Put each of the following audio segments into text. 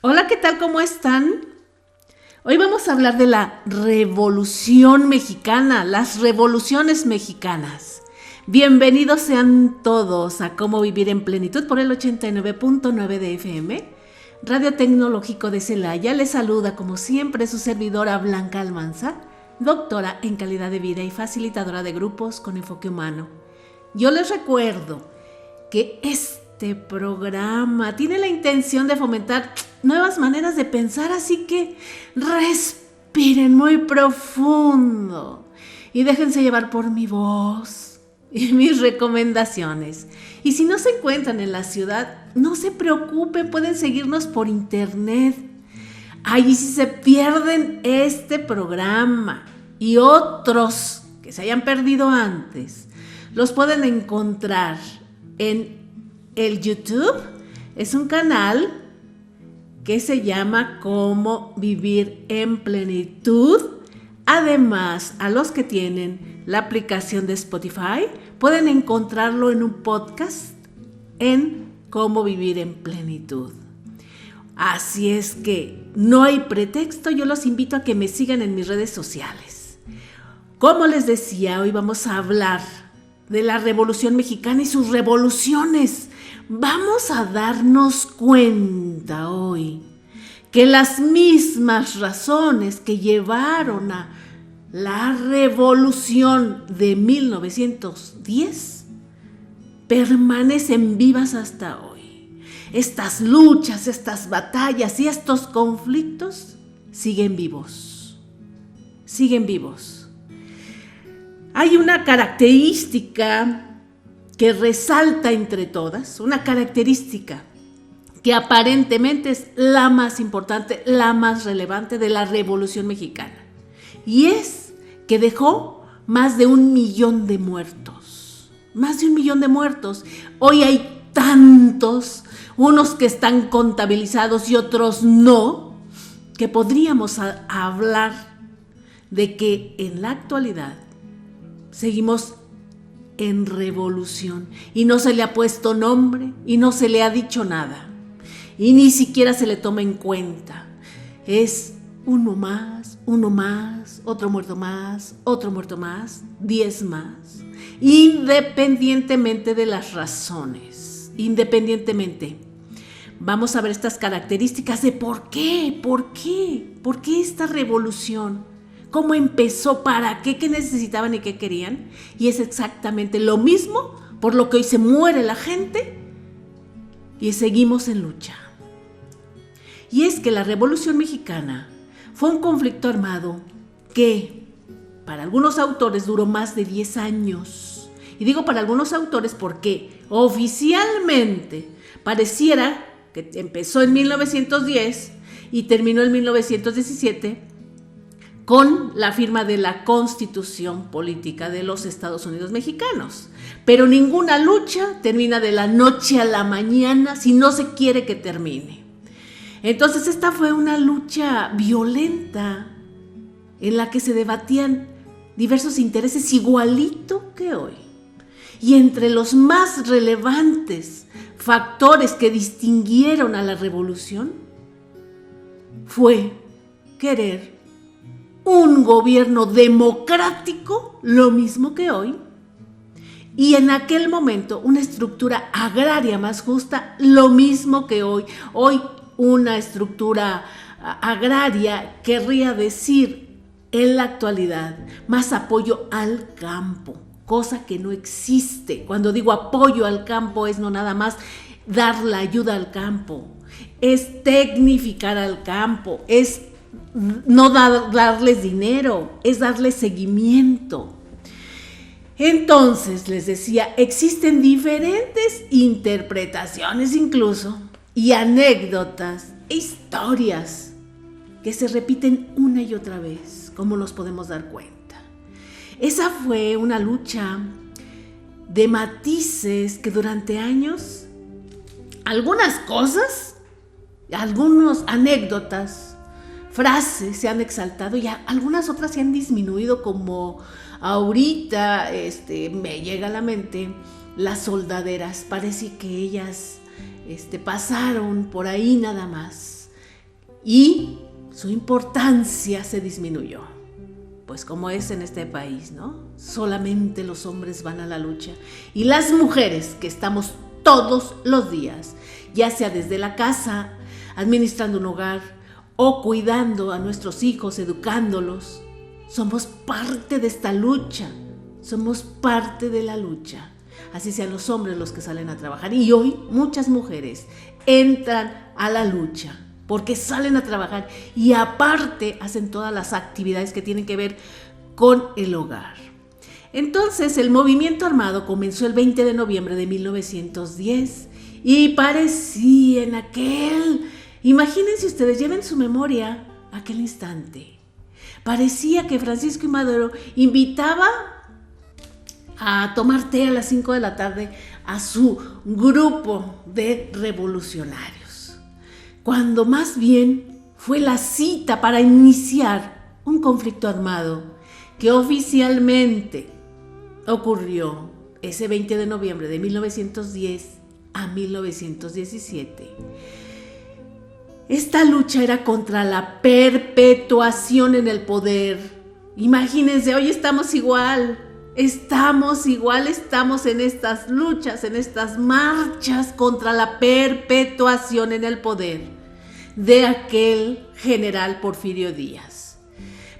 Hola, ¿qué tal? ¿Cómo están? Hoy vamos a hablar de la Revolución Mexicana, las revoluciones mexicanas. Bienvenidos sean todos a Cómo Vivir en Plenitud por el 89.9 de FM. Radio Tecnológico de Celaya les saluda como siempre su servidora Blanca Almanza, doctora en calidad de vida y facilitadora de grupos con enfoque humano. Yo les recuerdo que este programa tiene la intención de fomentar nuevas maneras de pensar, así que respiren muy profundo y déjense llevar por mi voz y mis recomendaciones. Y si no se encuentran en la ciudad, no se preocupen, pueden seguirnos por internet. Ahí si se pierden este programa y otros que se hayan perdido antes, los pueden encontrar en el YouTube. Es un canal que se llama Cómo Vivir en Plenitud. Además, a los que tienen la aplicación de Spotify, pueden encontrarlo en un podcast en Cómo Vivir en Plenitud. Así es que no hay pretexto, yo los invito a que me sigan en mis redes sociales. Como les decía, hoy vamos a hablar de la Revolución Mexicana y sus revoluciones. Vamos a darnos cuenta hoy que las mismas razones que llevaron a la Revolución de 1910 permanecen vivas hasta hoy. Estas luchas, estas batallas y estos conflictos siguen vivos. Siguen vivos. Hay una característica que resalta entre todas, una característica que aparentemente es la más importante, la más relevante de la Revolución Mexicana. Y es que dejó más de 1 millón de muertos. Más de 1 millón de muertos. Hoy hay tantos, unos que están contabilizados y otros no, que podríamos hablar de que en la actualidad seguimos en revolución y no se le ha puesto nombre y no se le ha dicho nada y ni siquiera se le toma en cuenta. Es uno más, otro muerto más, 10 más, independientemente de las razones, independientemente. Vamos a ver estas características de por qué esta revolución. ¿Cómo empezó? ¿Para qué? ¿Qué necesitaban y qué querían? Y es exactamente lo mismo por lo que hoy se muere la gente y seguimos en lucha. Y es que la Revolución Mexicana fue un conflicto armado que para algunos autores duró más de 10 años. Y digo para algunos autores porque oficialmente pareciera que empezó en 1910 y terminó en 1917 con la firma de la Constitución Política de los Estados Unidos Mexicanos. Pero ninguna lucha termina de la noche a la mañana si no se quiere que termine. Entonces esta fue una lucha violenta en la que se debatían diversos intereses igualito que hoy. Y entre los más relevantes factores que distinguieron a la revolución fue querer un gobierno democrático, lo mismo que hoy, y en aquel momento una estructura agraria más justa, lo mismo que hoy. Hoy una estructura agraria querría decir en la actualidad más apoyo al campo, cosa que no existe. Cuando digo apoyo al campo es no nada más dar la ayuda al campo, es tecnificar al campo, es no darles dinero, es darles seguimiento. Entonces, les decía, existen diferentes interpretaciones incluso y anécdotas e historias que se repiten una y otra vez, como nos podemos dar cuenta. Esa fue una lucha de matices que durante años, algunas cosas, algunas anécdotas, frases se han exaltado y algunas otras se han disminuido, como ahorita me llega a la mente las soldaderas. Parece que ellas pasaron por ahí nada más. y su importancia se disminuyó. Pues como es en este país, ¿no? Solamente los hombres van a la lucha y las mujeres que estamos todos los días, ya sea desde la casa, administrando un hogar o cuidando a nuestros hijos, educándolos, somos parte de esta lucha, somos parte de la lucha. Así sean los hombres los que salen a trabajar. Y hoy muchas mujeres entran a la lucha porque salen a trabajar y aparte hacen todas las actividades que tienen que ver con el hogar. Entonces el movimiento armado comenzó el 20 de noviembre de 1910 y parecía en imagínense ustedes, lleven su memoria aquel instante. Parecía que Francisco I. Madero invitaba a tomar té a las 5 de la tarde a su grupo de revolucionarios, cuando más bien fue la cita para iniciar un conflicto armado que oficialmente ocurrió ese 20 de noviembre de 1910 a 1917. Esta lucha era contra la perpetuación en el poder. Imagínense, hoy estamos en estas luchas, en estas marchas contra la perpetuación en el poder de aquel general Porfirio Díaz.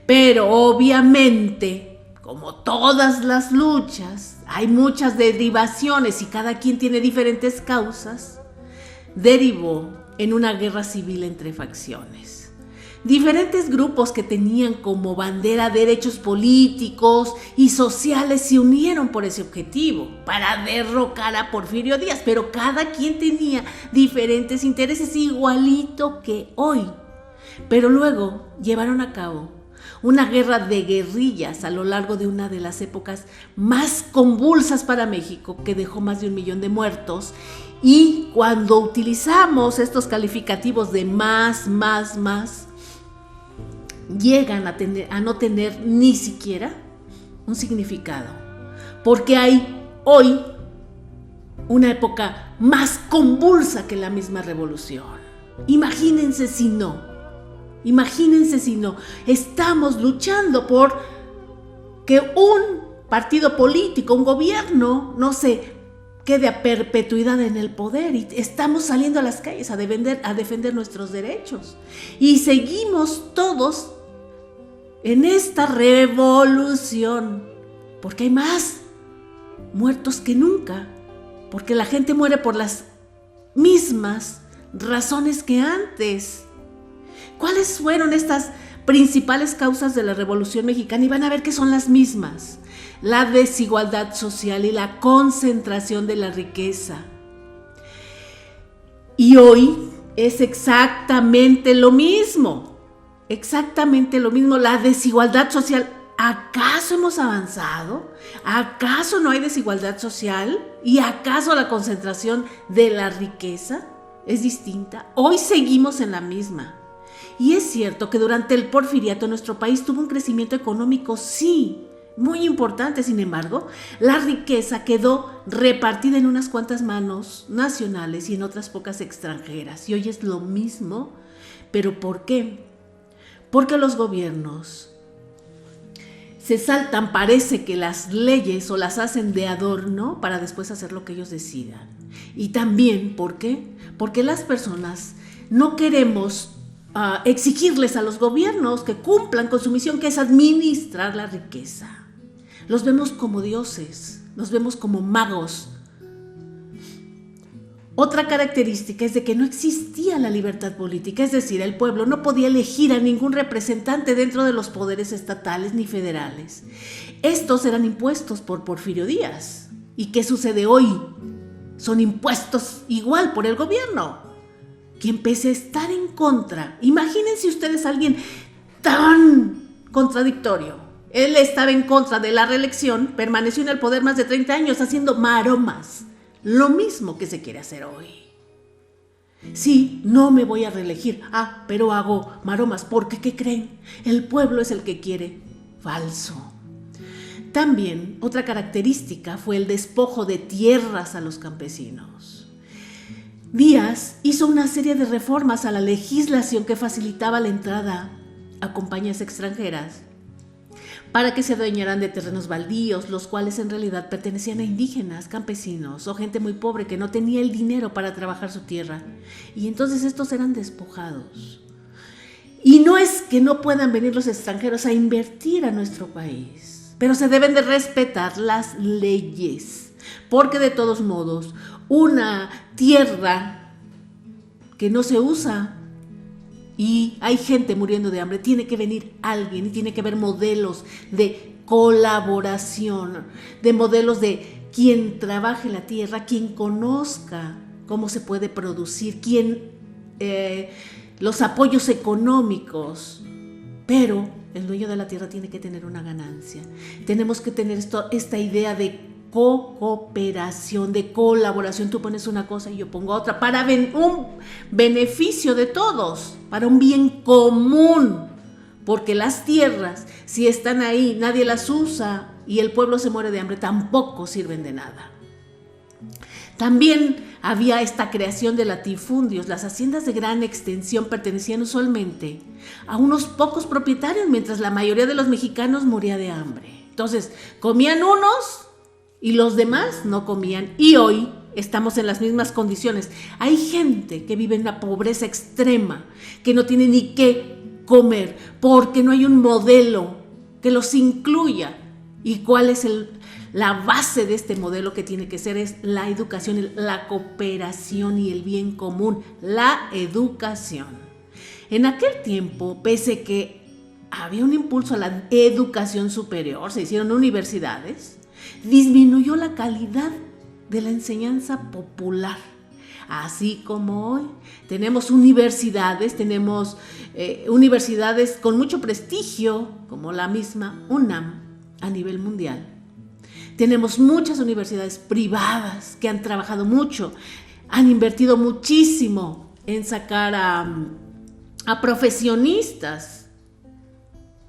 Pero obviamente, como todas las luchas, hay muchas derivaciones y cada quien tiene diferentes causas, derivó en una guerra civil entre facciones. Diferentes grupos que tenían como bandera derechos políticos y sociales se unieron por ese objetivo, para derrocar a Porfirio Díaz, pero cada quien tenía diferentes intereses, igualito que hoy. Pero luego llevaron a cabo una guerra de guerrillas a lo largo de una de las épocas más convulsas para México, que dejó más de 1 millón de muertos. Y cuando utilizamos estos calificativos de más, llegan a no tener ni siquiera un significado, porque hay hoy una época más convulsa que la misma revolución. Imagínense si no, estamos luchando por que un partido político, un gobierno, no se quede a perpetuidad en el poder, y estamos saliendo a las calles a defender nuestros derechos, y seguimos todos en esta revolución, porque hay más muertos que nunca, porque la gente muere por las mismas razones que antes. ¿Cuáles fueron estas principales causas de la Revolución Mexicana? Y van a ver que son las mismas: la desigualdad social y la concentración de la riqueza. Y hoy es exactamente lo mismo, la desigualdad social. ¿Acaso hemos avanzado? ¿Acaso no hay desigualdad social? ¿Y acaso la concentración de la riqueza es distinta? Hoy seguimos en la misma. Y es cierto que durante el porfiriato nuestro país tuvo un crecimiento económico, sí, muy importante. Sin embargo, la riqueza quedó repartida en unas cuantas manos nacionales y en otras pocas extranjeras. Y hoy es lo mismo. ¿Pero por qué? Porque los gobiernos se saltan, parece que las leyes, o las hacen de adorno para después hacer lo que ellos decidan. Y también, ¿por qué? Porque las personas no queremos exigirles a los gobiernos que cumplan con su misión, que es administrar la riqueza. Los vemos como dioses, los vemos como magos. Otra característica es de que no existía la libertad política, es decir, el pueblo no podía elegir a ningún representante dentro de los poderes estatales ni federales. Estos eran impuestos por Porfirio Díaz. ¿Y qué sucede hoy? Son impuestos igual por el gobierno, quien pese a estar en contra, imagínense ustedes a alguien tan contradictorio. Él estaba en contra de la reelección, permaneció en el poder más de 30 años haciendo maromas. Lo mismo que se quiere hacer hoy. Sí, no me voy a reelegir. Pero hago maromas porque, ¿qué creen? El pueblo es el que quiere. Falso. También otra característica fue el despojo de tierras a los campesinos. Díaz hizo una serie de reformas a la legislación que facilitaba la entrada a compañías extranjeras para que se adueñaran de terrenos baldíos, los cuales en realidad pertenecían a indígenas, campesinos o gente muy pobre que no tenía el dinero para trabajar su tierra. Y entonces estos eran despojados. Y no es que no puedan venir los extranjeros a invertir a nuestro país, pero se deben de respetar las leyes, porque de todos modos, una tierra que no se usa y hay gente muriendo de hambre, tiene que venir alguien y tiene que haber modelos de colaboración, de modelos de quien trabaje la tierra, quien conozca cómo se puede producir, los apoyos económicos, pero el dueño de la tierra tiene que tener una ganancia. Tenemos que tener esta idea de cooperación, de colaboración. Tú pones una cosa y yo pongo otra para un beneficio de todos, para un bien común, porque las tierras, si están ahí, nadie las usa y el pueblo se muere de hambre, tampoco sirven de nada. También había esta creación de latifundios. Las haciendas de gran extensión pertenecían usualmente a unos pocos propietarios, mientras la mayoría de los mexicanos moría de hambre. Entonces, comían unos y los demás no comían. Y hoy estamos en las mismas condiciones. Hay gente que vive en una pobreza extrema, que no tiene ni qué comer, porque no hay un modelo que los incluya. ¿Y cuál es la base de este modelo que tiene que ser? Es la educación, la cooperación y el bien común, la educación. En aquel tiempo, pese que había un impulso a la educación superior, se hicieron universidades, disminuyó la calidad de la enseñanza popular. Así como hoy tenemos universidades con mucho prestigio, como la misma UNAM a nivel mundial. Tenemos muchas universidades privadas que han trabajado mucho, han invertido muchísimo en sacar a profesionistas,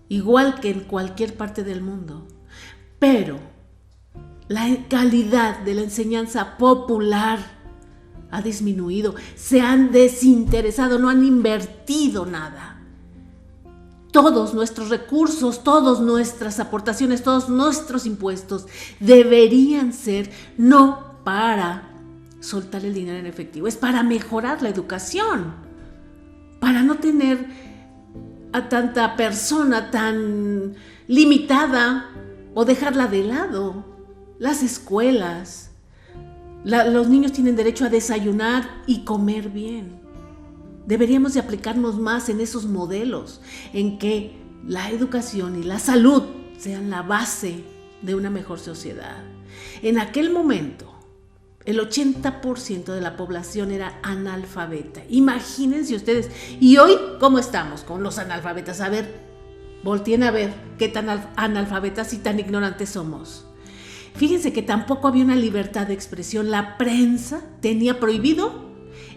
igual que en cualquier parte del mundo. Pero la calidad de la enseñanza popular ha disminuido, se han desinteresado, no han invertido nada. Todos nuestros recursos, todas nuestras aportaciones, todos nuestros impuestos deberían ser no para soltar el dinero en efectivo, es para mejorar la educación, para no tener a tanta persona tan limitada o dejarla de lado. Las escuelas, los niños tienen derecho a desayunar y comer bien. Deberíamos de aplicarnos más en esos modelos, en que la educación y la salud sean la base de una mejor sociedad. En aquel momento, el 80% de la población era analfabeta. Imagínense ustedes. Y hoy, ¿cómo estamos con los analfabetas? A ver, volteen a ver qué tan analfabetas y tan ignorantes somos. Fíjense que tampoco había una libertad de expresión. La prensa tenía prohibido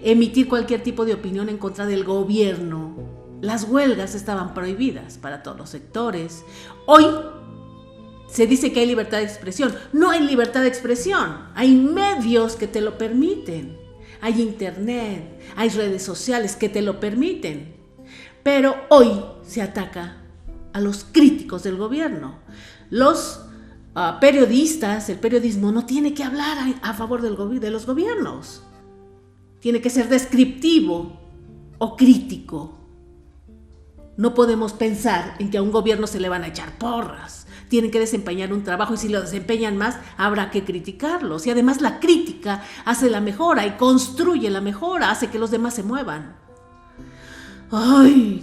emitir cualquier tipo de opinión en contra del gobierno. Las huelgas estaban prohibidas para todos los sectores. Hoy se dice que hay libertad de expresión. No hay libertad de expresión. Hay medios que te lo permiten. Hay internet, hay redes sociales que te lo permiten. Pero hoy se ataca a los críticos del gobierno. Los periodistas, el periodismo no tiene que hablar a favor de los gobiernos. Tiene que ser descriptivo o crítico. No podemos pensar en que a un gobierno se le van a echar porras. Tienen que desempeñar un trabajo y si lo desempeñan más, habrá que criticarlos. Y además la crítica hace la mejora y construye la mejora, hace que los demás se muevan.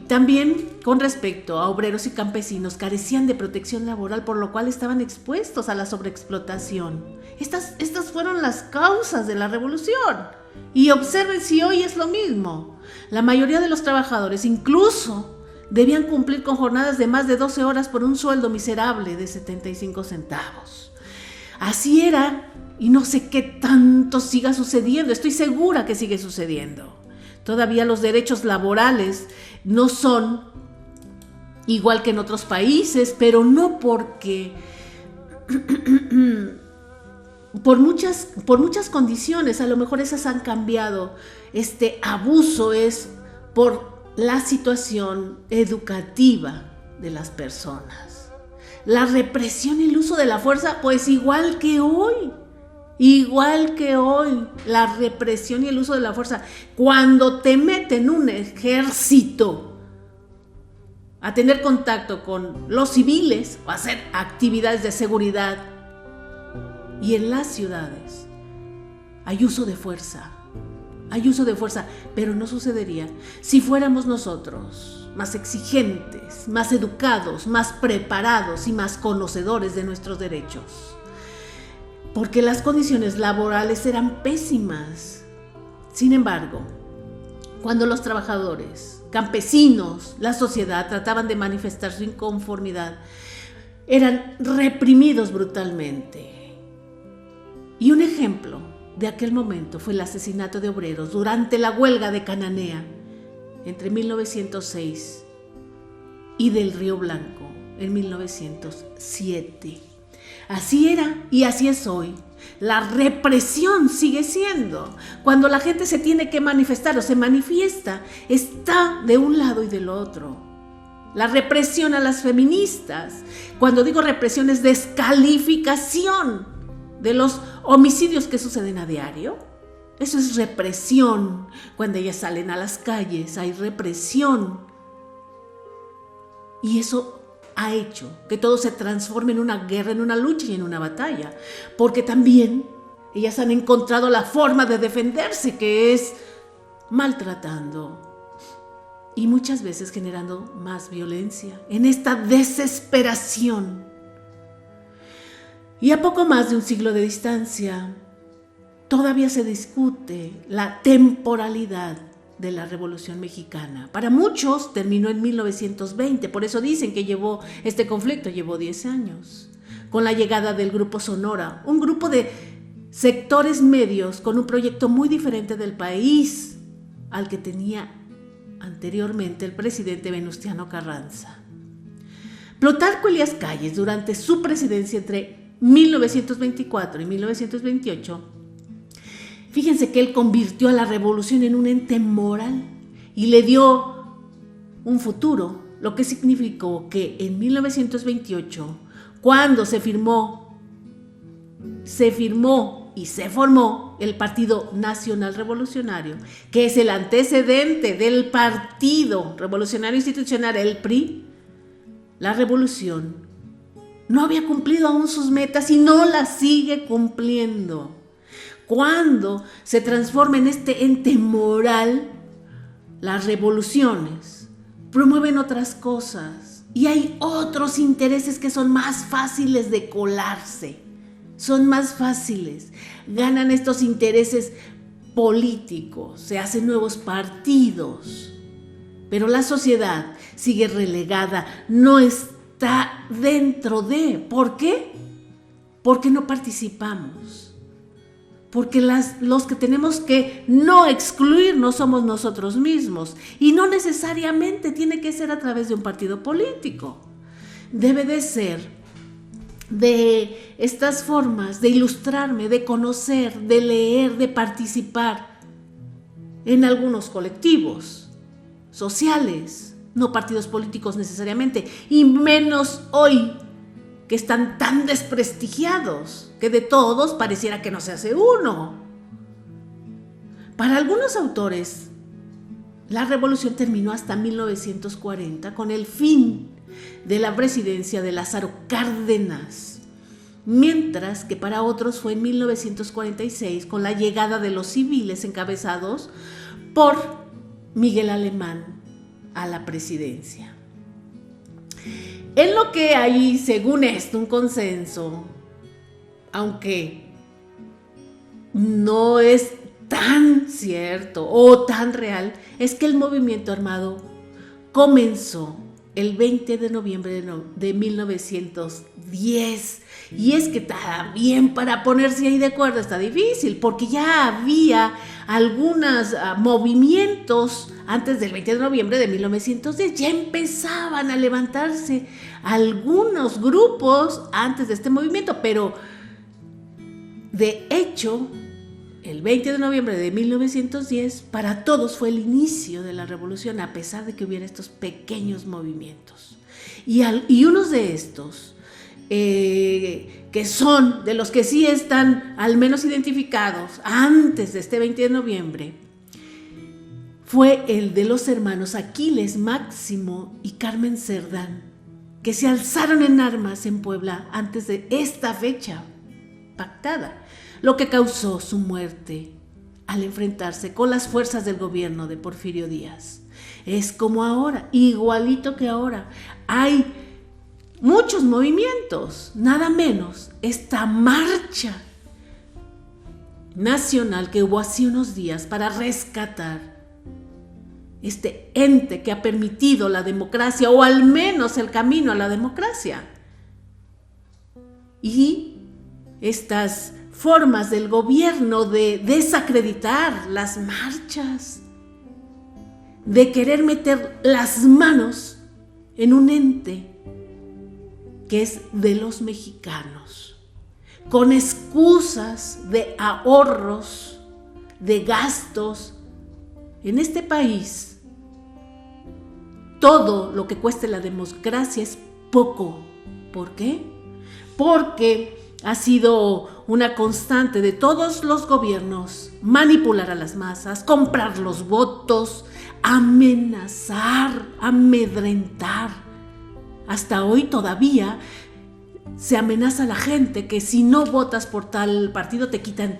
También con respecto a obreros y campesinos, carecían de protección laboral, por lo cual estaban expuestos a la sobreexplotación. Estas fueron las causas de la revolución. Y observen si hoy es lo mismo. La mayoría de los trabajadores incluso debían cumplir con jornadas de más de 12 horas por un sueldo miserable de 75 centavos. Así era, y no sé qué tanto siga sucediendo. Estoy segura que sigue sucediendo. Todavía los derechos laborales no son igual que en otros países, pero no porque por muchas condiciones, a lo mejor esas han cambiado. Este abuso es por la situación educativa de las personas. La represión y el uso de la fuerza, pues igual que hoy, la represión y el uso de la fuerza. Cuando te meten un ejército a tener contacto con los civiles o a hacer actividades de seguridad, y en las ciudades hay uso de fuerza, pero no sucedería si fuéramos nosotros más exigentes, más educados, más preparados y más conocedores de nuestros derechos, porque las condiciones laborales eran pésimas. Sin embargo, cuando los trabajadores, campesinos, la sociedad trataban de manifestar su inconformidad, eran reprimidos brutalmente. Y un ejemplo de aquel momento fue el asesinato de obreros durante la huelga de Cananea entre 1906 y del Río Blanco en 1907. Así era y así es hoy. La represión sigue siendo. Cuando la gente se tiene que manifestar o se manifiesta, está de un lado y del otro. La represión a las feministas. Cuando digo represión es descalificación de los homicidios que suceden a diario. Eso es represión. Cuando ellas salen a las calles hay represión. Y eso ha hecho que todo se transforme en una guerra, en una lucha y en una batalla. Porque también ellas han encontrado la forma de defenderse, que es maltratando y muchas veces generando más violencia en esta desesperación. Y a poco más de un siglo de distancia, todavía se discute la temporalidad de la Revolución Mexicana. Para muchos terminó en 1920, por eso dicen que este conflicto llevó 10 años, con la llegada del Grupo Sonora, un grupo de sectores medios con un proyecto muy diferente del país al que tenía anteriormente el presidente Venustiano Carranza. Plutarco Elías Calles, durante su presidencia entre 1924 y 1928, fíjense que él convirtió a la revolución en un ente moral y le dio un futuro, lo que significó que en 1928, cuando se firmó y se formó el Partido Nacional Revolucionario, que es el antecedente del Partido Revolucionario Institucional, el PRI, la revolución no había cumplido aún sus metas y no las sigue cumpliendo. Cuando se transforma en este ente moral, las revoluciones promueven otras cosas y hay otros intereses que son más fáciles de colarse, son más fáciles. Ganan estos intereses políticos, se hacen nuevos partidos, pero la sociedad sigue relegada, no está dentro de. ¿Por qué? Porque no participamos. Porque los que tenemos que no excluir no somos nosotros mismos. Y no necesariamente tiene que ser a través de un partido político. Debe de ser de estas formas de ilustrarme, de conocer, de leer, de participar en algunos colectivos sociales, no partidos políticos necesariamente, y menos hoy que están tan desprestigiados, que de todos pareciera que no se hace uno. Para algunos autores, la revolución terminó hasta 1940 con el fin de la presidencia de Lázaro Cárdenas, mientras que para otros fue en 1946 con la llegada de los civiles encabezados por Miguel Alemán a la presidencia. En lo que hay, según esto, un consenso, aunque no es tan cierto o tan real, es que el movimiento armado comenzó el 20 de noviembre de 1910. Y es que también para ponerse ahí de acuerdo está difícil, porque ya había algunos movimientos antes del 20 de noviembre de 1910. Ya empezaban a levantarse algunos grupos antes de este movimiento, pero De hecho, el 20 de noviembre de 1910 para todos fue el inicio de la revolución, a pesar de que hubiera estos pequeños movimientos. Y unos de estos, que son de los que sí están al menos identificados antes de este 20 de noviembre, fue el de los hermanos Aquiles Máximo y Carmen Cerdán, que se alzaron en armas en Puebla antes de esta fecha pactada, lo que causó su muerte al enfrentarse con las fuerzas del gobierno de Porfirio Díaz. Es como ahora, igualito que ahora. Hay muchos movimientos, nada menos esta marcha nacional que hubo hace unos días para rescatar este ente que ha permitido la democracia, o al menos el camino a la democracia. Y estas formas del gobierno de desacreditar las marchas, de querer meter las manos en un ente que es de los mexicanos, con excusas de ahorros, de gastos. En este país, todo lo que cueste la democracia es poco. ¿Por qué? Porque ha sido una constante de todos los gobiernos manipular a las masas, comprar los votos, amenazar, amedrentar. Hasta hoy todavía se amenaza a la gente que si no votas por tal partido te quitan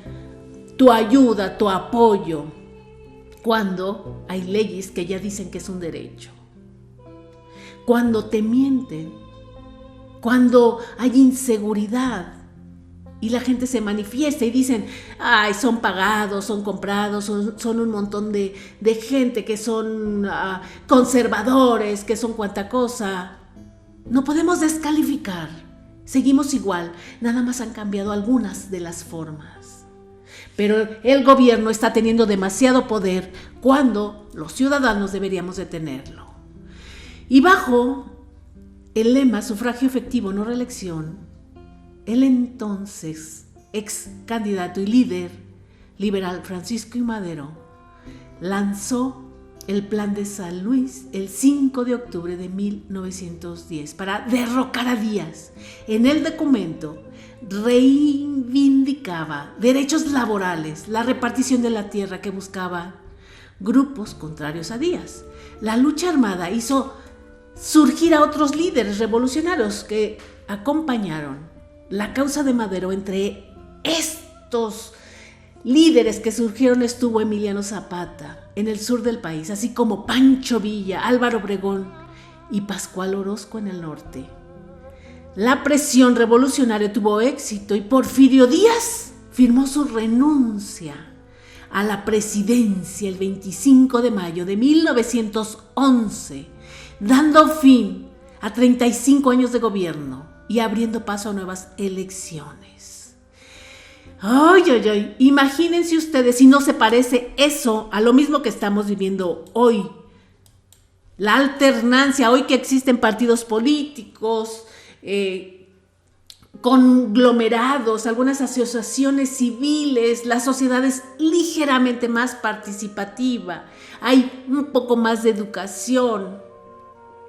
tu ayuda, tu apoyo, cuando hay leyes que ya dicen que es un derecho. Cuando te mienten, cuando hay inseguridad y la gente se manifiesta y dicen, ay, son pagados, son comprados, son un montón de gente que son conservadores, que son cuanta cosa. No podemos descalificar, seguimos igual, nada más han cambiado algunas de las formas. Pero el gobierno está teniendo demasiado poder cuando los ciudadanos deberíamos de tenerlo. Y bajo el lema sufragio efectivo, no reelección, el entonces ex candidato y líder liberal Francisco I. Madero lanzó el Plan de San Luis el 5 de octubre de 1910 para derrocar a Díaz. En el documento reivindicaba derechos laborales, la repartición de la tierra que buscaba grupos contrarios a Díaz. La lucha armada hizo surgir a otros líderes revolucionarios que acompañaron la causa de Madero. Entre estos líderes que surgieron estuvo Emiliano Zapata en el sur del país, así como Pancho Villa, Álvaro Obregón y Pascual Orozco en el norte. La presión revolucionaria tuvo éxito y Porfirio Díaz firmó su renuncia a la presidencia el 25 de mayo de 1911, dando fin a 35 años de gobierno y abriendo paso a nuevas elecciones. ¡Ay, ay, ay! Imagínense ustedes si no se parece eso a lo mismo que estamos viviendo hoy. La alternancia, hoy que existen partidos políticos, conglomerados, algunas asociaciones civiles, la sociedad es ligeramente más participativa, hay un poco más de educación.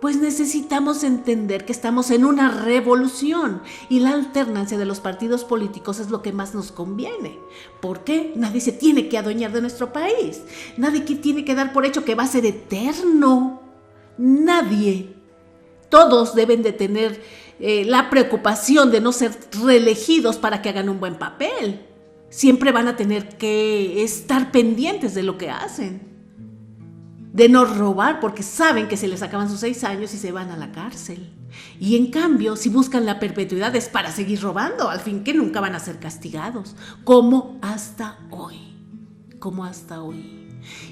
Pues necesitamos entender que estamos en una revolución y la alternancia de los partidos políticos es lo que más nos conviene. ¿Por qué? Nadie se tiene que adueñar de nuestro país. Nadie tiene que dar por hecho que va a ser eterno. Nadie. Todos deben de tener la preocupación de no ser reelegidos para que hagan un buen papel. Siempre van a tener que estar pendientes de lo que hacen. De no robar porque saben que se les acaban sus 6 años y se van a la cárcel. Y en cambio, si buscan la perpetuidad es para seguir robando, al fin que nunca van a ser castigados, como hasta hoy.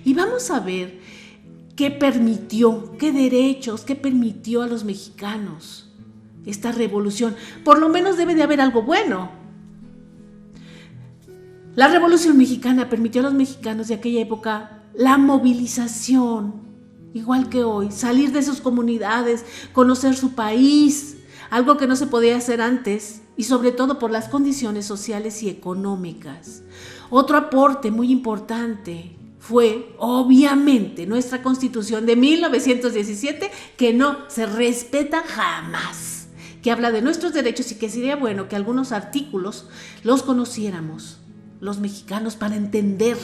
Y vamos a ver qué permitió, qué derechos, qué permitió a los mexicanos esta revolución. Por lo menos debe de haber algo bueno. La Revolución Mexicana permitió a los mexicanos de aquella época la movilización, igual que hoy, salir de sus comunidades, conocer su país, algo que no se podía hacer antes y sobre todo por las condiciones sociales y económicas. Otro aporte muy importante fue, obviamente, nuestra Constitución de 1917, que no se respeta jamás, que habla de nuestros derechos y que sería bueno que algunos artículos los conociéramos, los mexicanos, para entender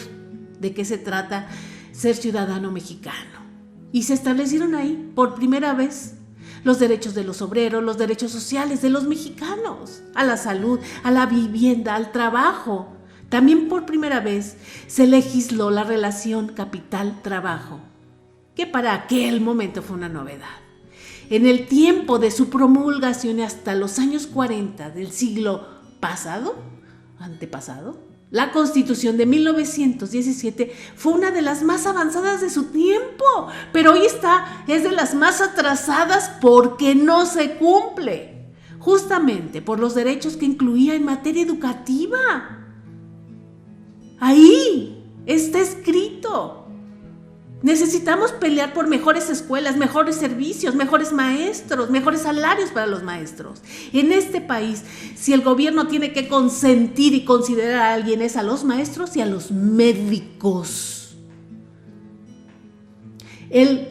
de qué se trata ser ciudadano mexicano. Y se establecieron ahí, por primera vez, los derechos de los obreros, los derechos sociales de los mexicanos, a la salud, a la vivienda, al trabajo. También por primera vez se legisló la relación capital-trabajo, que para aquel momento fue una novedad. En el tiempo de su promulgación hasta los años 40 del siglo antepasado, la Constitución de 1917 fue una de las más avanzadas de su tiempo, pero hoy es de las más atrasadas porque no se cumple, justamente por los derechos que incluía en materia educativa. Ahí está escrito. Necesitamos pelear por mejores escuelas, mejores servicios, mejores maestros, mejores salarios para los maestros. En este país, si el gobierno tiene que consentir y considerar a alguien, es a los maestros y a los médicos. El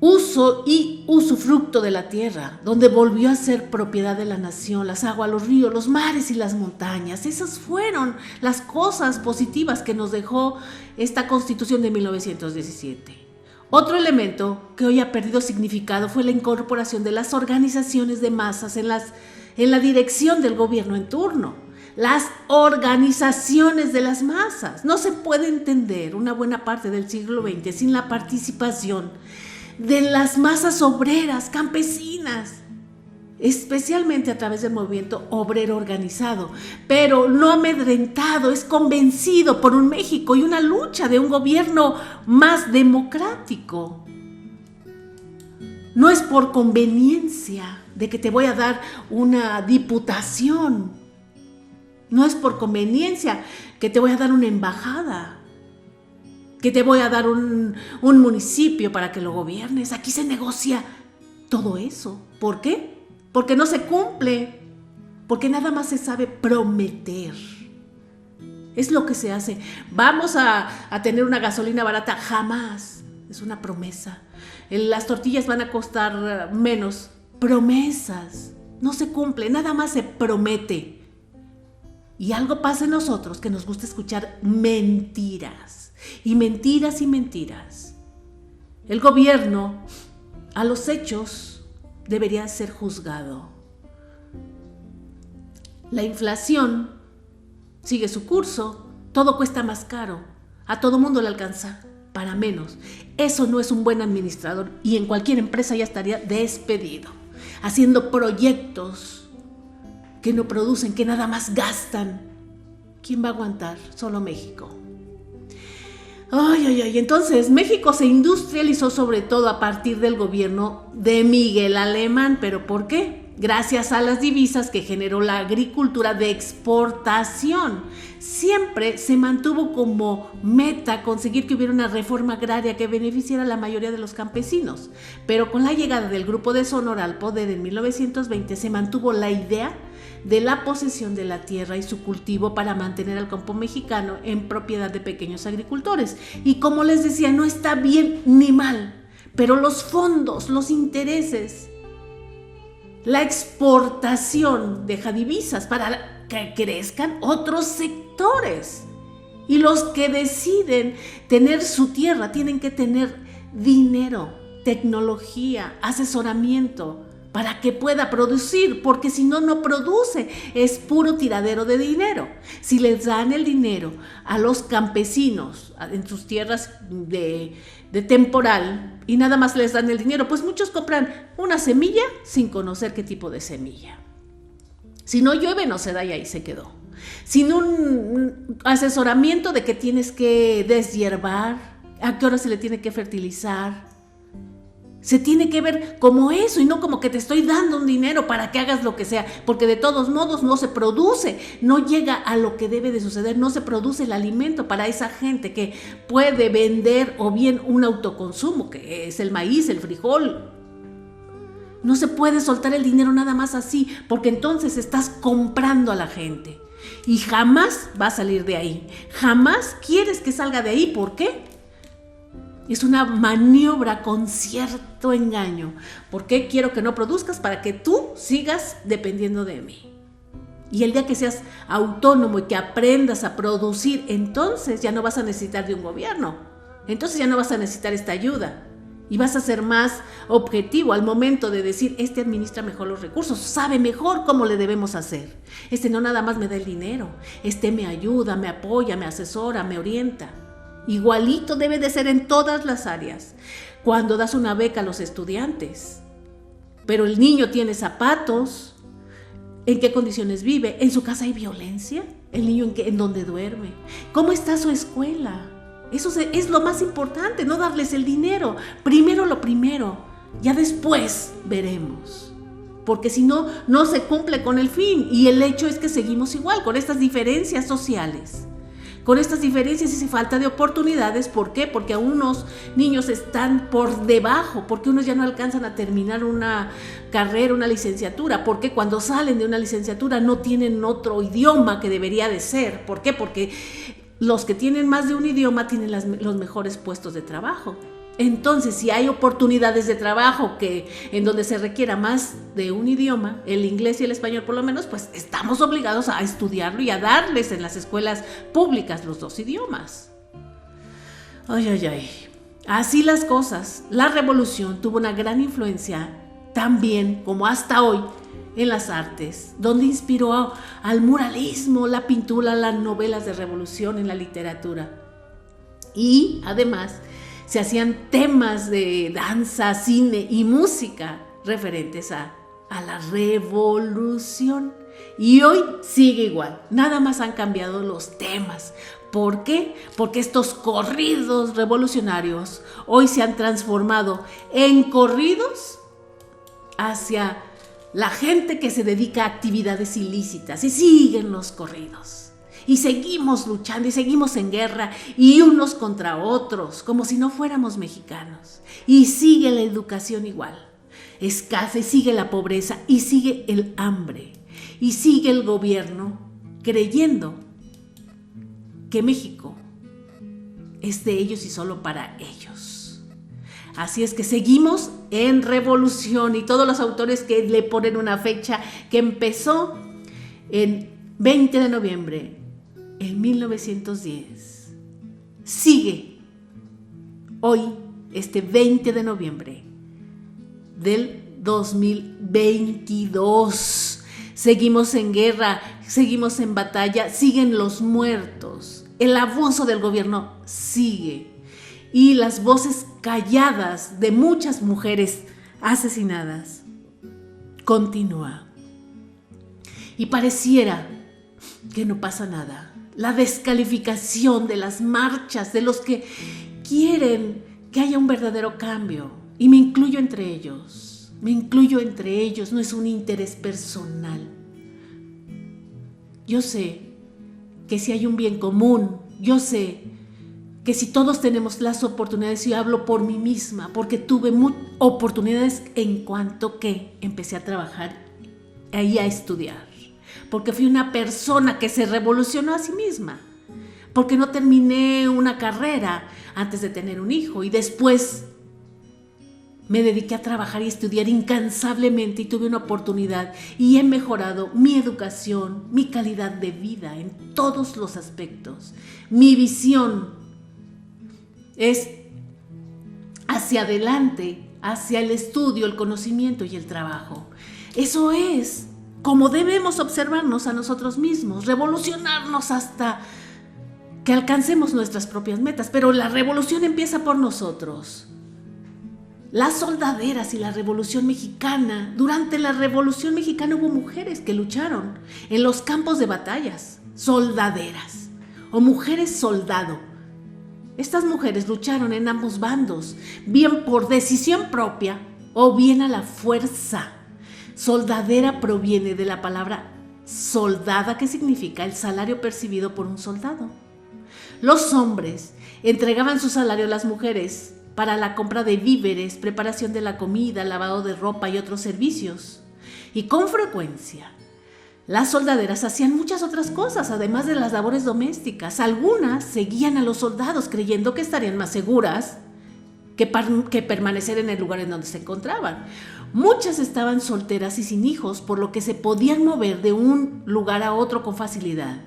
uso y usufructo de la tierra, donde volvió a ser propiedad de la nación, las aguas, los ríos, los mares y las montañas. Esas fueron las cosas positivas que nos dejó esta Constitución de 1917. Otro elemento que hoy ha perdido significado fue la incorporación de las organizaciones de masas en la dirección del gobierno en turno. Las organizaciones de las masas. No se puede entender una buena parte del siglo XX sin la participación de las masas obreras, campesinas, especialmente a través del movimiento obrero organizado, pero no amedrentado, es convencido por un México y una lucha de un gobierno más democrático. No es por conveniencia de que te voy a dar una diputación, no es por conveniencia que te voy a dar una embajada, que te voy a dar un municipio para que lo gobiernes. Aquí se negocia todo eso. ¿Por qué? Porque no se cumple, porque nada más se sabe prometer. Es lo que se hace. Vamos a tener una gasolina barata, jamás. Es una promesa. Las tortillas van a costar menos. Promesas. No se cumple, nada más se promete. Y algo pasa en nosotros que nos gusta escuchar mentiras. Y mentiras y mentiras. El gobierno, a los hechos, debería ser juzgado. La inflación sigue su curso, todo cuesta más caro, a todo mundo le alcanza para menos. Eso no es un buen administrador y en cualquier empresa ya estaría despedido, haciendo proyectos que no producen, que nada más gastan. ¿Quién va a aguantar? Solo México. Entonces México se industrializó sobre todo a partir del gobierno de Miguel Alemán. ¿Pero por qué? Gracias a las divisas que generó la agricultura de exportación. Siempre se mantuvo como meta conseguir que hubiera una reforma agraria que beneficiara a la mayoría de los campesinos. Pero con la llegada del Grupo de Sonora al poder en 1920 se mantuvo la idea de la posesión de la tierra y su cultivo para mantener al campo mexicano en propiedad de pequeños agricultores. Y como les decía, no está bien ni mal, pero los fondos, los intereses, la exportación deja divisas para que crezcan otros sectores. Y los que deciden tener su tierra tienen que tener dinero, tecnología, asesoramiento, para que pueda producir, porque si no, no produce, es puro tiradero de dinero. Si les dan el dinero a los campesinos en sus tierras de temporal y nada más les dan el dinero, pues muchos compran una semilla sin conocer qué tipo de semilla. Si no llueve, no se da y ahí se quedó. Sin un asesoramiento de que tienes que deshiervar, a qué hora se le tiene que fertilizar. Se tiene que ver como eso y no como que te estoy dando un dinero para que hagas lo que sea, porque de todos modos no se produce, no llega a lo que debe de suceder, no se produce el alimento para esa gente que puede vender o bien un autoconsumo, que es el maíz, el frijol. No se puede soltar el dinero nada más así, porque entonces estás comprando a la gente. Y jamás va a salir de ahí. Jamás quieres que salga de ahí. ¿Por qué? Es una maniobra con cierto engaño. ¿Por qué quiero que no produzcas? Para que tú sigas dependiendo de mí. Y el día que seas autónomo y que aprendas a producir, entonces ya no vas a necesitar de un gobierno. Entonces ya no vas a necesitar esta ayuda. Y vas a ser más objetivo al momento de decir, este administra mejor los recursos, sabe mejor cómo le debemos hacer. Este no nada más me da el dinero, este me ayuda, me apoya, me asesora, me orienta. Igualito debe de ser en todas las áreas. Cuando das una beca a los estudiantes, pero el niño tiene zapatos, ¿en qué condiciones vive? ¿En su casa hay violencia? ¿El niño en dónde duerme? ¿Cómo está su escuela? Eso es lo más importante, no darles el dinero. Primero lo primero, ya después veremos. Porque si no, no se cumple con el fin. Y el hecho es que seguimos igual, con estas diferencias sociales. Con estas diferencias y falta de oportunidades. ¿Por qué? Porque a unos niños están por debajo, porque unos ya no alcanzan a terminar una carrera, una licenciatura. Porque cuando salen de una licenciatura no tienen otro idioma que debería de ser. ¿Por qué? Porque los que tienen más de un idioma tienen los mejores puestos de trabajo. Entonces, si hay oportunidades de trabajo en donde se requiera más de un idioma, el inglés y el español por lo menos, pues estamos obligados a estudiarlo y a darles en las escuelas públicas los dos idiomas. Ay, ay, ay. Así las cosas. La revolución tuvo una gran influencia también, como hasta hoy, en las artes, donde inspiró al muralismo, la pintura, las novelas de revolución, en la literatura. Y además se hacían temas de danza, cine y música referentes a la revolución. Y hoy sigue igual, nada más han cambiado los temas. ¿Por qué? Porque estos corridos revolucionarios hoy se han transformado en corridos hacia la gente que se dedica a actividades ilícitas, y siguen los corridos. Y seguimos luchando y seguimos en guerra y unos contra otros, como si no fuéramos mexicanos. Y sigue la educación igual, escasa, y sigue la pobreza, y sigue el hambre, y sigue el gobierno creyendo que México es de ellos y solo para ellos. Así es que seguimos en revolución, y todos los autores que le ponen una fecha que empezó en 20 de noviembre en 1910, sigue hoy, este 20 de noviembre del 2022. Seguimos en guerra, seguimos en batalla, siguen los muertos, el abuso del gobierno sigue. Y las voces calladas de muchas mujeres asesinadas continúa. Y pareciera que no pasa nada. La descalificación de las marchas, de los que quieren que haya un verdadero cambio. Y me incluyo entre ellos. No es un interés personal. Yo sé que si hay un bien común, yo sé que si todos tenemos las oportunidades, y hablo por mí misma, porque tuve oportunidades en cuanto que empecé a trabajar y a estudiar, porque fui una persona que se revolucionó a sí misma, porque no terminé una carrera antes de tener un hijo, y después me dediqué a trabajar y estudiar incansablemente, y tuve una oportunidad y he mejorado mi educación, mi calidad de vida en todos los aspectos. Mi visión es hacia adelante, hacia el estudio, el conocimiento y el trabajo. Eso es como debemos observarnos a nosotros mismos, revolucionarnos hasta que alcancemos nuestras propias metas. Pero la revolución empieza por nosotros. Las soldaderas y la Revolución Mexicana, durante la Revolución Mexicana hubo mujeres que lucharon en los campos de batallas, soldaderas o mujeres soldado. Estas mujeres lucharon en ambos bandos, bien por decisión propia o bien a la fuerza. Soldadera proviene de la palabra soldada, que significa el salario percibido por un soldado. Los hombres entregaban su salario a las mujeres para la compra de víveres, preparación de la comida, lavado de ropa y otros servicios. Y con frecuencia, las soldaderas hacían muchas otras cosas, además de las labores domésticas. Algunas seguían a los soldados creyendo que estarían más seguras que permanecer en el lugar en donde se encontraban. Muchas estaban solteras y sin hijos, por lo que se podían mover de un lugar a otro con facilidad.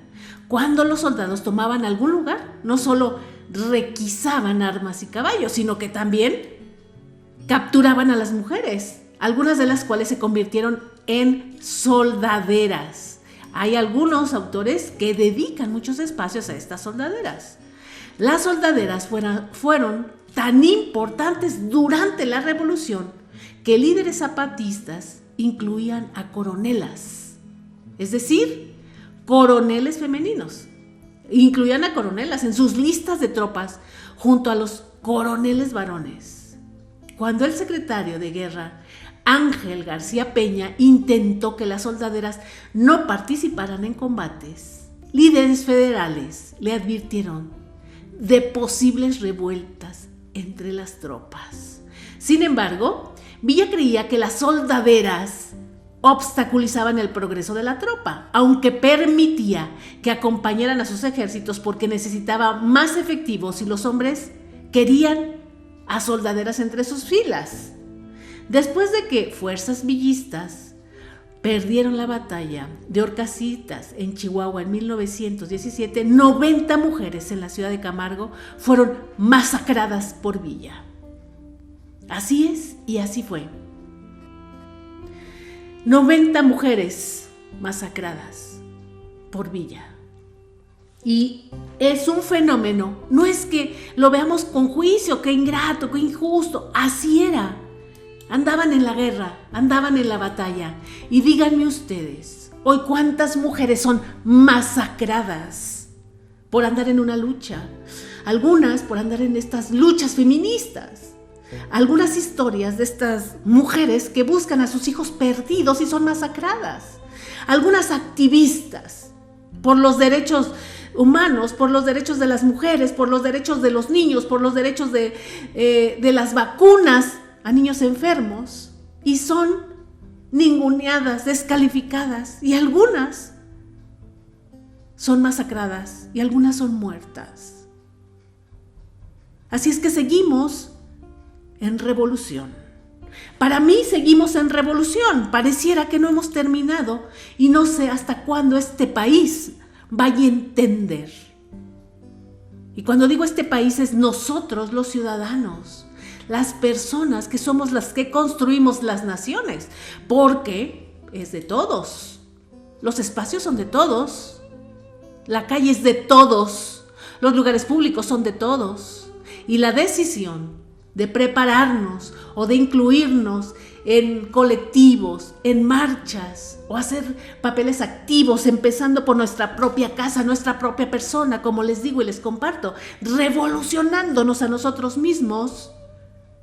Cuando los soldados tomaban algún lugar, no solo requisaban armas y caballos, sino que también capturaban a las mujeres, algunas de las cuales se convirtieron en soldaderas. Hay algunos autores que dedican muchos espacios a estas soldaderas. Las soldaderas fueron tan importantes durante la Revolución que líderes zapatistas incluían a coronelas, es decir, coroneles femeninos. Incluían a coronelas en sus listas de tropas junto a los coroneles varones. Cuando el secretario de guerra, Ángel García Peña, intentó que las soldaderas no participaran en combates, líderes federales le advirtieron de posibles revueltas entre las tropas. Sin embargo, Villa creía que las soldaderas obstaculizaban el progreso de la tropa, aunque permitía que acompañaran a sus ejércitos porque necesitaba más efectivos y los hombres querían a soldaderas entre sus filas. Después de que fuerzas villistas perdieron la batalla de Horcasitas en Chihuahua en 1917, 90 mujeres en la ciudad de Camargo fueron masacradas por Villa. Así es y así fue. 90 mujeres masacradas por Villa. Y es un fenómeno, no es que lo veamos con juicio, qué ingrato, qué injusto, así era. Andaban en la guerra, andaban en la batalla. Y díganme ustedes, hoy cuántas mujeres son masacradas por andar en una lucha, algunas por andar en estas luchas feministas. Algunas historias de estas mujeres que buscan a sus hijos perdidos y son masacradas. Algunas activistas por los derechos humanos, por los derechos de las mujeres, por los derechos de los niños, por los derechos de las vacunas a niños enfermos, y son ninguneadas, descalificadas, y algunas son masacradas y algunas son muertas. Así es que seguimos en revolución. Para mí seguimos en revolución. Pareciera que no hemos terminado y no sé hasta cuándo este país vaya a entender. Y cuando digo este país es nosotros los ciudadanos, las personas que somos las que construimos las naciones, porque es de todos. Los espacios son de todos. La calle es de todos. Los lugares públicos son de todos. Y la decisión de prepararnos o de incluirnos en colectivos, en marchas o hacer papeles activos, empezando por nuestra propia casa, nuestra propia persona, como les digo y les comparto, revolucionándonos a nosotros mismos,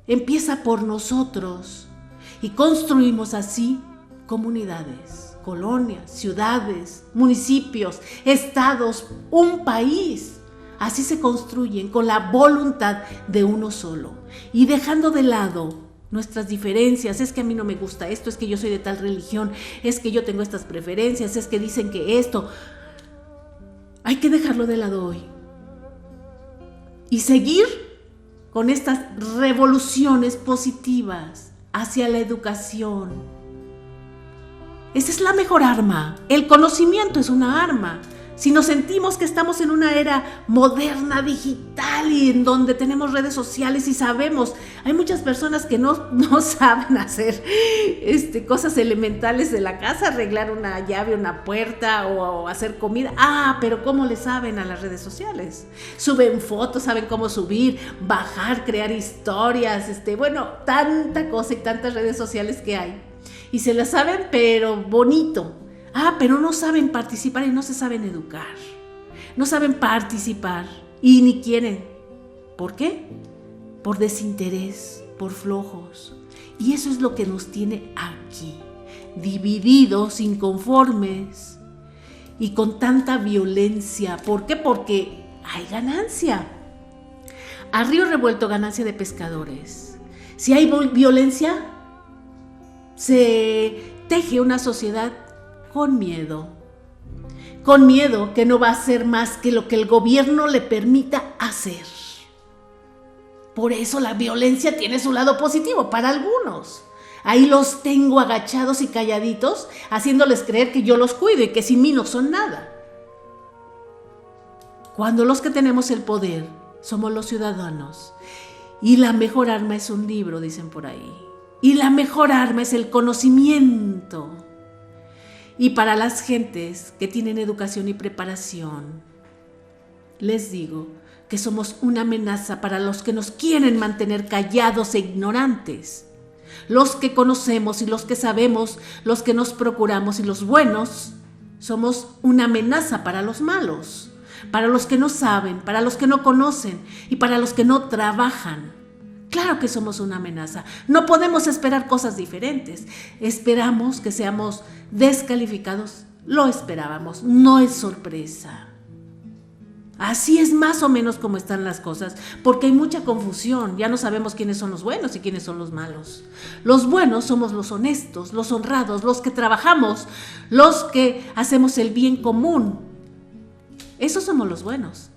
empieza por nosotros y construimos así comunidades, colonias, ciudades, municipios, estados, un país. Así se construyen con la voluntad de uno solo y dejando de lado nuestras diferencias. Es que a mí no me gusta esto, es que yo soy de tal religión, es que yo tengo estas preferencias, es que dicen que esto. Hay que dejarlo de lado hoy y seguir con estas revoluciones positivas hacia la educación. Esa es la mejor arma. El conocimiento es una arma. Si nos sentimos que estamos en una era moderna, digital y en donde tenemos redes sociales y sabemos, hay muchas personas que no saben hacer cosas elementales de la casa, arreglar una llave, una puerta o hacer comida. Pero ¿cómo le saben a las redes sociales? Suben fotos, saben cómo subir, bajar, crear historias, tanta cosa y tantas redes sociales que hay. Y se las saben, pero bonito. Pero no saben participar y no se saben educar. No saben participar y ni quieren. ¿Por qué? Por desinterés, por flojos. Y eso es lo que nos tiene aquí, divididos, inconformes y con tanta violencia. ¿Por qué? Porque hay ganancia. A río revuelto, ganancia de pescadores. Si hay violencia, se teje una sociedad con miedo. Con miedo que no va a hacer más que lo que el gobierno le permita hacer. Por eso la violencia tiene su lado positivo para algunos. Ahí los tengo agachados y calladitos, haciéndoles creer que yo los cuido y que sin mí no son nada. Cuando los que tenemos el poder somos los ciudadanos, y la mejor arma es un libro, dicen por ahí, y la mejor arma es el conocimiento. Y para las gentes que tienen educación y preparación, les digo que somos una amenaza para los que nos quieren mantener callados e ignorantes. Los que conocemos y los que sabemos, los que nos procuramos y los buenos, somos una amenaza para los malos, para los que no saben, para los que no conocen y para los que no trabajan. Claro que somos una amenaza. No podemos esperar cosas diferentes. Esperamos que seamos descalificados. Lo esperábamos, no es sorpresa. Así es más o menos como están las cosas, porque hay mucha confusión. Ya no sabemos quiénes son los buenos y quiénes son los malos. Los buenos somos los honestos, los honrados, los que trabajamos, los que hacemos el bien común. Esos somos los buenos.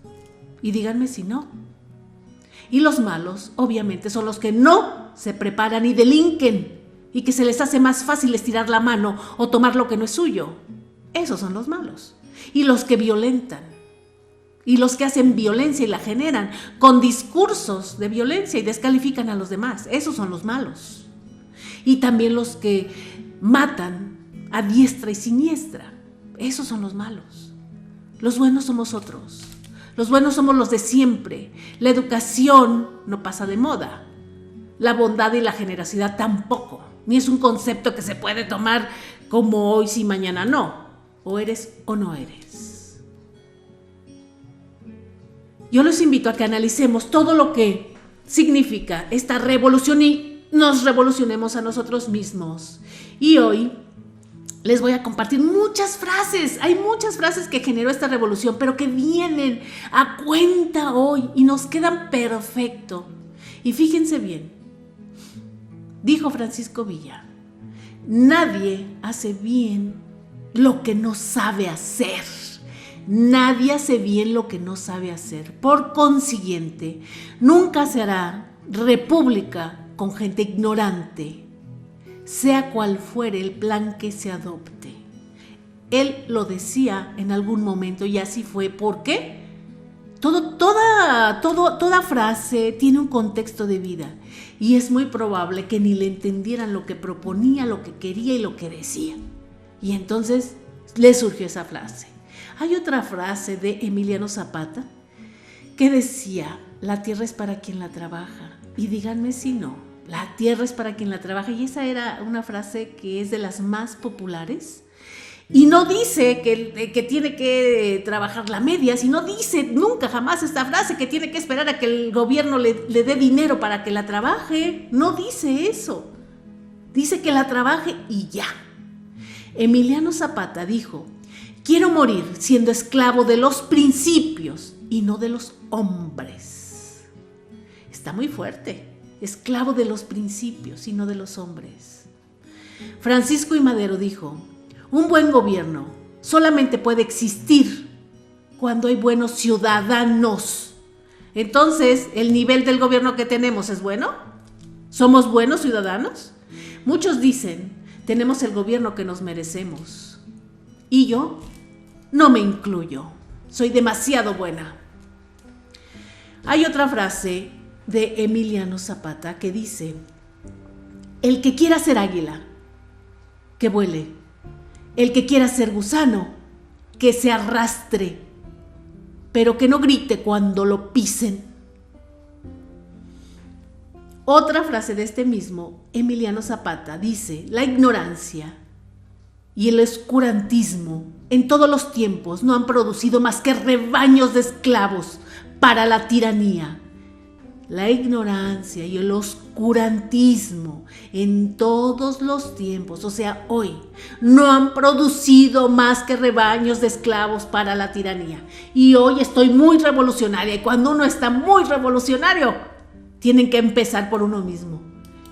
Y díganme si no. Y los malos, obviamente, son los que no se preparan y delinquen y que se les hace más fácil estirar la mano o tomar lo que no es suyo. Esos son los malos. Y los que violentan. Y los que hacen violencia y la generan con discursos de violencia y descalifican a los demás. Esos son los malos. Y también los que matan a diestra y siniestra. Esos son los malos. Los buenos somos otros. Los buenos somos los de siempre. La educación no pasa de moda. La bondad y la generosidad tampoco. Ni es un concepto que se puede tomar como hoy sí, mañana no. O eres o no eres. Yo los invito a que analicemos todo lo que significa esta revolución y nos revolucionemos a nosotros mismos. Y hoy les voy a compartir muchas frases. Hay muchas frases que generó esta revolución, pero que vienen a cuenta hoy y nos quedan perfecto. Y fíjense bien, dijo Francisco Villa, nadie hace bien lo que no sabe hacer. Nadie hace bien lo que no sabe hacer. Por consiguiente, nunca se hará república con gente ignorante, sea cual fuere el plan que se adopte. Él lo decía en algún momento y así fue. ¿Por qué? Toda frase tiene un contexto de vida y es muy probable que ni le entendieran lo que proponía, lo que quería y lo que decía. Y entonces le surgió esa frase. Hay otra frase de Emiliano Zapata que decía, la tierra es para quien la trabaja. Y díganme si no, la tierra es para quien la trabaja. Y esa era una frase que es de las más populares. Y no dice que tiene que trabajar la media, sino dice nunca jamás esta frase que tiene que esperar a que el gobierno le dé dinero para que la trabaje. No dice eso. Dice que la trabaje y ya. Emiliano Zapata dijo, quiero morir siendo esclavo de los principios y no de los hombres. Está muy fuerte. Esclavo de los principios y no de los hombres. Francisco I. Madero dijo, un buen gobierno solamente puede existir cuando hay buenos ciudadanos. Entonces, ¿el nivel del gobierno que tenemos es bueno? ¿Somos buenos ciudadanos? Muchos dicen, tenemos el gobierno que nos merecemos. Y yo no me incluyo. Soy demasiado buena. Hay otra frase de Emiliano Zapata que dice, el que quiera ser águila, que vuele. El que quiera ser gusano, que se arrastre, pero que no grite cuando lo pisen. Otra frase de este mismo Emiliano Zapata dice, la ignorancia y el oscurantismo en todos los tiempos no han producido más que rebaños de esclavos para la tiranía. La ignorancia y el oscurantismo oscurantismo en todos los tiempos, o sea, hoy, no han producido más que rebaños de esclavos para la tiranía. Y hoy estoy muy revolucionaria, y cuando uno está muy revolucionario, tienen que empezar por uno mismo.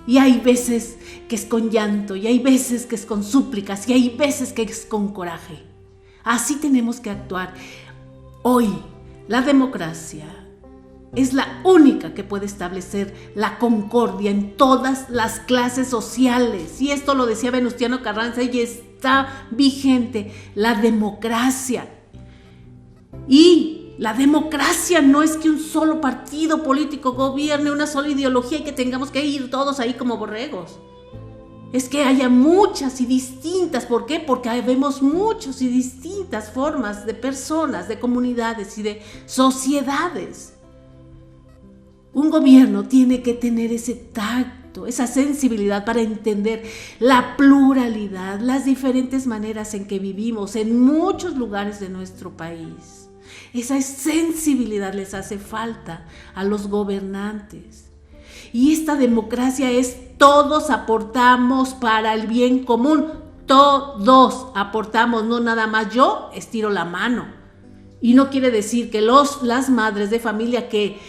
Y hay veces que es con llanto, y hay veces que es con súplicas, y hay veces que es con coraje. Así tenemos que actuar. Hoy, la democracia es la única que puede establecer la concordia en todas las clases sociales. Y esto lo decía Venustiano Carranza y está vigente. La democracia. Y la democracia no es que un solo partido político gobierne una sola ideología y que tengamos que ir todos ahí como borregos. Es que haya muchas y distintas. ¿Por qué? Porque vemos muchas y distintas formas de personas, de comunidades y de sociedades. Un gobierno tiene que tener ese tacto, esa sensibilidad para entender la pluralidad, las diferentes maneras en que vivimos en muchos lugares de nuestro país. Esa sensibilidad les hace falta a los gobernantes. Y esta democracia es todos aportamos para el bien común. Todos aportamos, no nada más yo estiro la mano. Y no quiere decir que las madres de familia que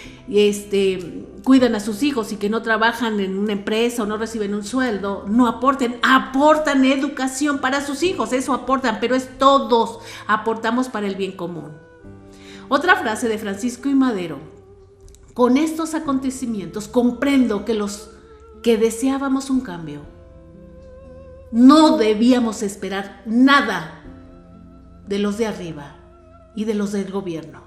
cuidan a sus hijos y que no trabajan en una empresa o no reciben un sueldo, no aportan educación para sus hijos, eso aportan, pero es todos aportamos para el bien común. Otra frase de Francisco I. Madero: con estos acontecimientos comprendo que los que deseábamos un cambio no debíamos esperar nada de los de arriba y de los del gobierno.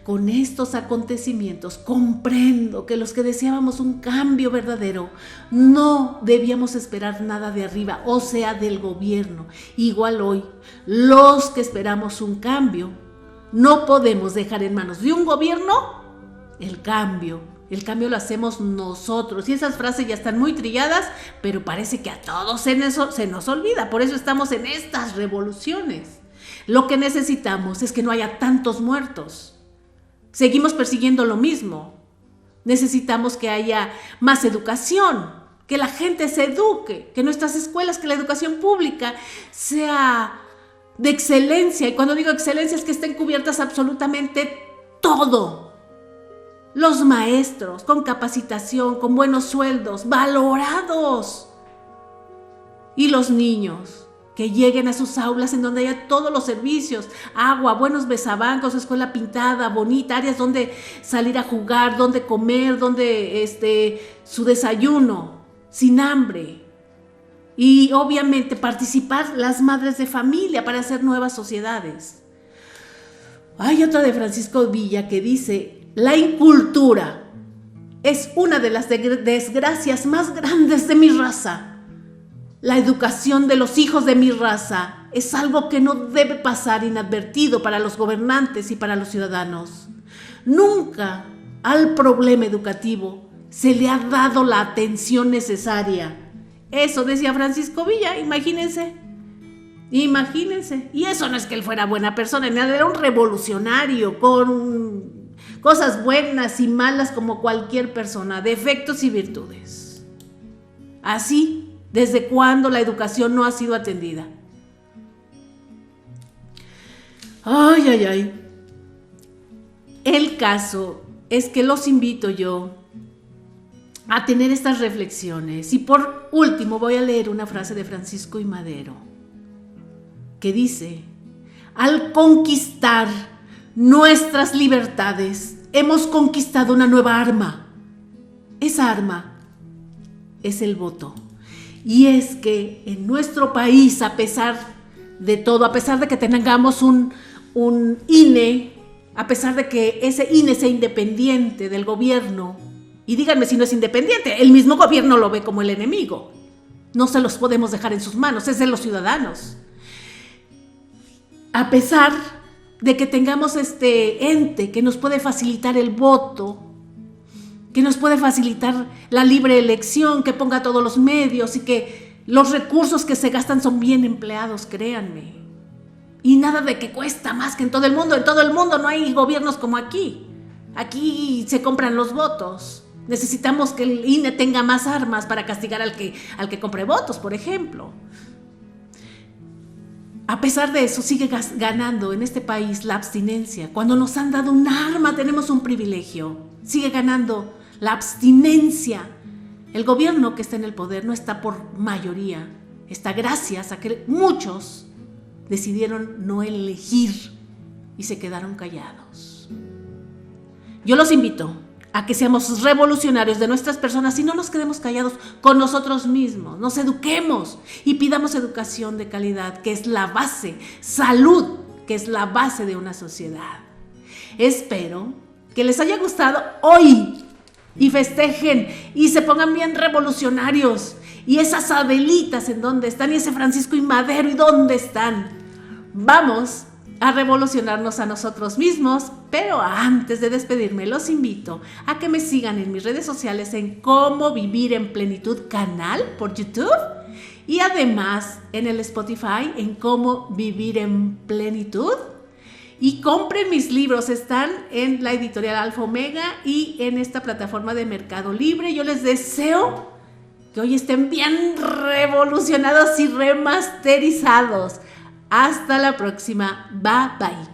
Con estos acontecimientos comprendo que los que deseábamos un cambio verdadero no debíamos esperar nada de arriba, o sea, del gobierno. Igual hoy, los que esperamos un cambio, no podemos dejar en manos de un gobierno el cambio. El cambio lo hacemos nosotros. Y esas frases ya están muy trilladas, pero parece que a todos se nos olvida. Por eso estamos en estas revoluciones. Lo que necesitamos es que no haya tantos muertos. Seguimos persiguiendo lo mismo. Necesitamos que haya más educación, que la gente se eduque, que nuestras escuelas, que la educación pública sea de excelencia. Y cuando digo excelencia es que estén cubiertas absolutamente todo. Los maestros con capacitación, con buenos sueldos, valorados. Y los niños que lleguen a sus aulas en donde haya todos los servicios, agua, buenos besabancos, escuela pintada, bonita, áreas donde salir a jugar, donde comer, donde su desayuno, sin hambre. Y obviamente participar las madres de familia para hacer nuevas sociedades. Hay otra de Francisco Villa que dice: la incultura es una de las desgracias más grandes de mi raza. La educación de los hijos de mi raza es algo que no debe pasar inadvertido para los gobernantes y para los ciudadanos. Nunca al problema educativo se le ha dado la atención necesaria. Eso decía Francisco Villa, imagínense. Y eso no es que él fuera buena persona, era un revolucionario con cosas buenas y malas como cualquier persona, defectos y virtudes. Así, ¿desde cuándo la educación no ha sido atendida? Ay. El caso es que los invito yo a tener estas reflexiones. Y por último voy a leer una frase de Francisco I. Madero que dice: al conquistar nuestras libertades, hemos conquistado una nueva arma. Esa arma es el voto. Y es que en nuestro país, a pesar de todo, a pesar de que tengamos un INE, a pesar de que ese INE sea independiente del gobierno, y díganme si no es independiente, el mismo gobierno lo ve como el enemigo. No se los podemos dejar en sus manos, es de los ciudadanos. A pesar de que tengamos este ente que nos puede facilitar el voto, que nos puede facilitar la libre elección, que ponga todos los medios y que los recursos que se gastan son bien empleados, créanme. Y nada de que cuesta más que en todo el mundo. En todo el mundo no hay gobiernos como aquí. Aquí se compran los votos. Necesitamos que el INE tenga más armas para castigar al que compre votos, por ejemplo. A pesar de eso, sigue ganando en este país la abstinencia. Cuando nos han dado un arma, tenemos un privilegio. Sigue ganando la abstinencia. El gobierno que está en el poder no está por mayoría. Está gracias a que muchos decidieron no elegir y se quedaron callados. Yo los invito a que seamos revolucionarios de nuestras personas y no nos quedemos callados con nosotros mismos. Nos eduquemos y pidamos educación de calidad, que es la base, salud, que es la base de una sociedad. Espero que les haya gustado hoy y festejen y se pongan bien revolucionarios. Y esas Adelitas, ¿en dónde están? Y ese Francisco y Madero, ¿y dónde están? Vamos a revolucionarnos a nosotros mismos, pero antes de despedirme los invito a que me sigan en mis redes sociales en Cómo Vivir en Plenitud canal por YouTube y además en el Spotify en Cómo Vivir en Plenitud. Y compren mis libros, están en la editorial Alfa Omega y en esta plataforma de Mercado Libre. Yo les deseo que hoy estén bien revolucionados y remasterizados. Hasta la próxima. Bye bye.